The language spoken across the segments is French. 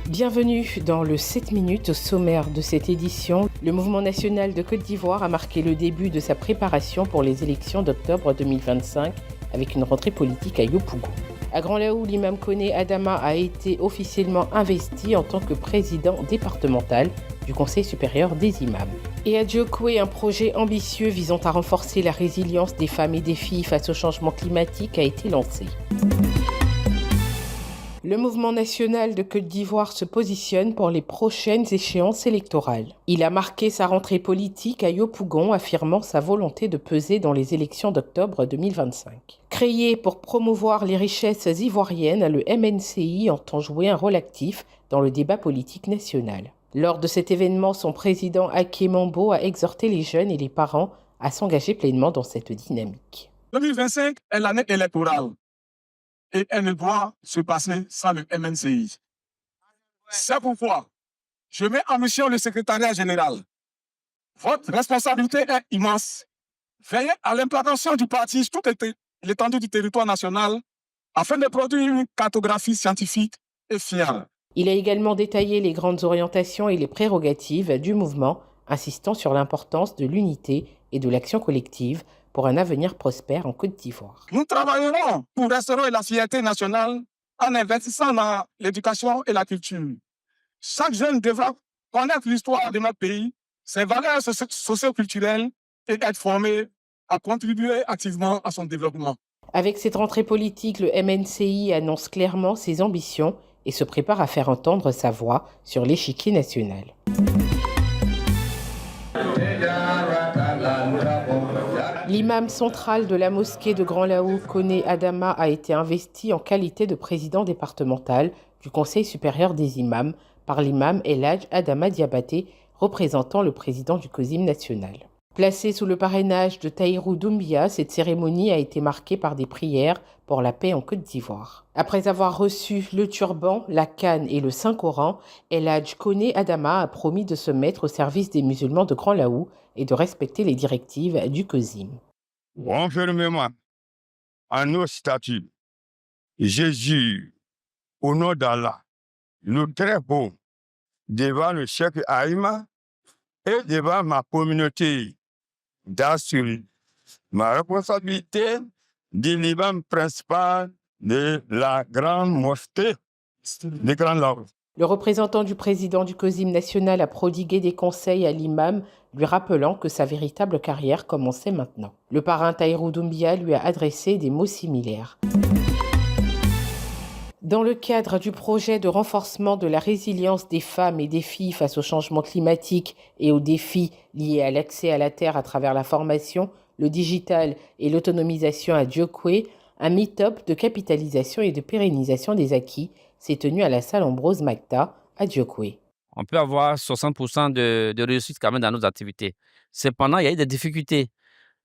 Bienvenue dans le 7 minutes au sommaire de cette édition. Le mouvement national de Côte d'Ivoire a marqué le début de sa préparation pour les élections d'octobre 2025 avec une rentrée politique à Yopougon. À Grand-Laou, l'imam Koné Adama a été officiellement investi en tant que président départemental du Conseil supérieur des imams. Et à Djokoué, un projet ambitieux visant à renforcer la résilience des femmes et des filles face au changement climatique a été lancé. Le mouvement national de Côte d'Ivoire se positionne pour les prochaines échéances électorales. Il a marqué sa rentrée politique à Yopougon, affirmant sa volonté de peser dans les élections d'octobre 2025. Créé pour promouvoir les richesses ivoiriennes, le MNCI entend jouer un rôle actif dans le débat politique national. Lors de cet événement, son président Aké Mambo a exhorté les jeunes et les parents à s'engager pleinement dans cette dynamique. 2025 est l'année électorale. Et elle ne doit se passer sans le MNCI. C'est pourquoi je mets en mission le secrétariat général. Votre responsabilité est immense. Veillez à l'implantation du parti sur toute l'étendue du territoire national afin de produire une cartographie scientifique et fiable. Il a également détaillé les grandes orientations et les prérogatives du mouvement, insistant sur l'importance de l'unité et de l'action collective pour un avenir prospère en Côte d'Ivoire. Nous travaillerons pour restaurer la fierté nationale en investissant dans l'éducation et la culture. Chaque jeune devra connaître l'histoire de notre pays, ses valeurs socio-culturelles et être formé à contribuer activement à son développement. Avec cette rentrée politique, le MNCI annonce clairement ses ambitions et se prépare à faire entendre sa voix sur l'échiquier national. L'imam central de la mosquée de Grand-Laou, Koné Adama, a été investi en qualité de président départemental du Conseil supérieur des imams par l'imam El Hadj Adama Diabaté, représentant le président du COSIM national. Placée sous le parrainage de Tahirou Doumbia, cette cérémonie a été marquée par des prières pour la paix en Côte d'Ivoire. Après avoir reçu le turban, la canne et le Saint-Coran, El Hadj Koné Adama a promis de se mettre au service des musulmans de Grand-Laou et de respecter les directives du COSIM. Conformément à nos statuts, je jure au nom d'Allah, le très beau, devant le Cheikh Aïma et devant ma communauté, d'assurer ma responsabilité de l'imam principal de la grande mosquée de Grand-Laou. Le représentant du président du COSIM national a prodigué des conseils à l'imam, lui rappelant que sa véritable carrière commençait maintenant. Le parrain Tahirou Doumbia lui a adressé des mots similaires. Dans le cadre du projet de renforcement de la résilience des femmes et des filles face au changement climatique et aux défis liés à l'accès à la terre à travers la formation, le digital et l'autonomisation à Djokoué, un meet-up de capitalisation et de pérennisation des acquis s'est tenu à la salle Ambrose Magda à Djokoué. On peut avoir 60% de réussite quand même dans nos activités. Cependant, il y a eu des difficultés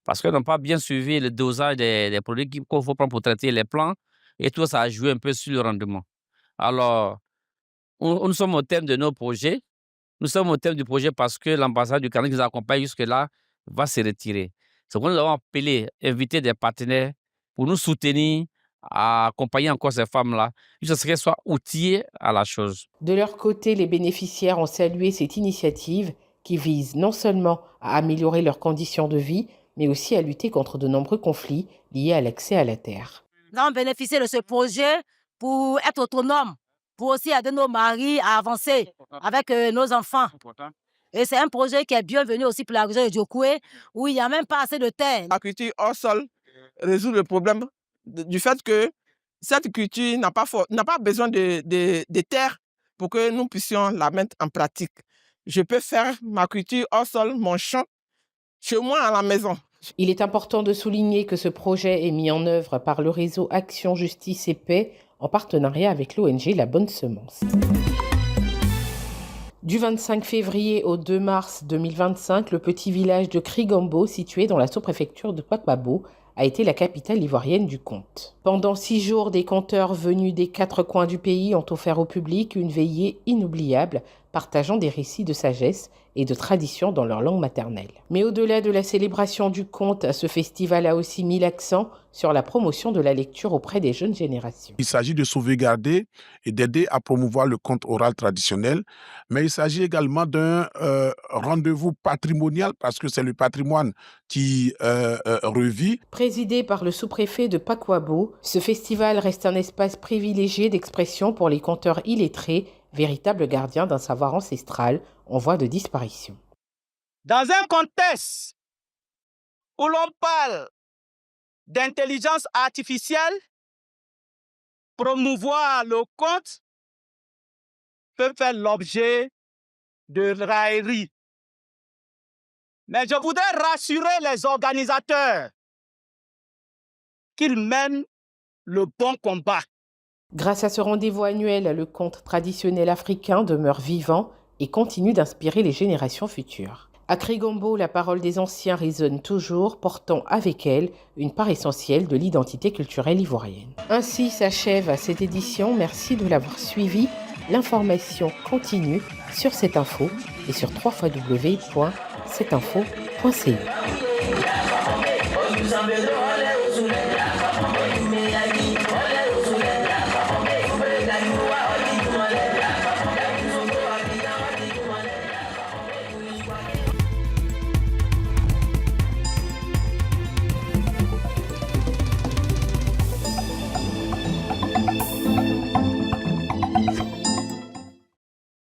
parce qu'on n'a pas bien suivi le dosage des produits qu'il faut prendre pour traiter les plants et tout ça a joué un peu sur le rendement. Alors, nous sommes au thème de nos projets. Nous sommes au thème du projet parce que l'ambassade du Canada qui nous accompagne jusque-là va se retirer. C'est pourquoi nous avons appelé, invité des partenaires pour nous soutenir, à accompagner encore ces femmes-là, jusqu'à ce qu'elles soient outillées à la chose. De leur côté, les bénéficiaires ont salué cette initiative qui vise non seulement à améliorer leurs conditions de vie, mais aussi à lutter contre de nombreux conflits liés à l'accès à la terre. Nous avons bénéficié de ce projet pour être autonomes, pour aussi aider nos maris à avancer avec nos enfants. Et c'est un projet qui est bienvenu aussi pour la région de Djokoué, où il n'y a même pas assez de terre. La culture hors sol résout le problème du fait que cette culture n'a pas besoin de terre pour que nous puissions la mettre en pratique. Je peux faire ma culture hors sol, mon champ, chez moi à la maison. Il est important de souligner que ce projet est mis en œuvre par le réseau Action, Justice et Paix en partenariat avec l'ONG La Bonne Semence. Du 25 février au 2 mars 2025, le petit village de Krigambo, situé dans la sous-préfecture de Kwakbabo, a été la capitale ivoirienne du conte. Pendant 6 jours, des conteurs venus des 4 coins du pays ont offert au public une veillée inoubliable partageant des récits de sagesse et de tradition dans leur langue maternelle. Mais au-delà de la célébration du conte, ce festival a aussi mis l'accent sur la promotion de la lecture auprès des jeunes générations. Il s'agit de sauvegarder et d'aider à promouvoir le conte oral traditionnel, mais il s'agit également d'un rendez-vous patrimonial parce que c'est le patrimoine qui revit. Présidé par le sous-préfet de Pakwabo, ce festival reste un espace privilégié d'expression pour les conteurs illettrés, véritables gardiens d'un savoir ancestral en voie de disparition. Dans un contexte où l'on parle d'intelligence artificielle, promouvoir le conte peut faire l'objet de railleries. Mais je voudrais rassurer les organisateurs qu'ils mènent le bon combat. Grâce à ce rendez-vous annuel, le conte traditionnel africain demeure vivant et continue d'inspirer les générations futures. À Krigombo, la parole des anciens résonne toujours, portant avec elle une part essentielle de l'identité culturelle ivoirienne. Ainsi s'achève cette édition. Merci de l'avoir suivi. L'information continue sur cette info et sur www.cetinfo.ca.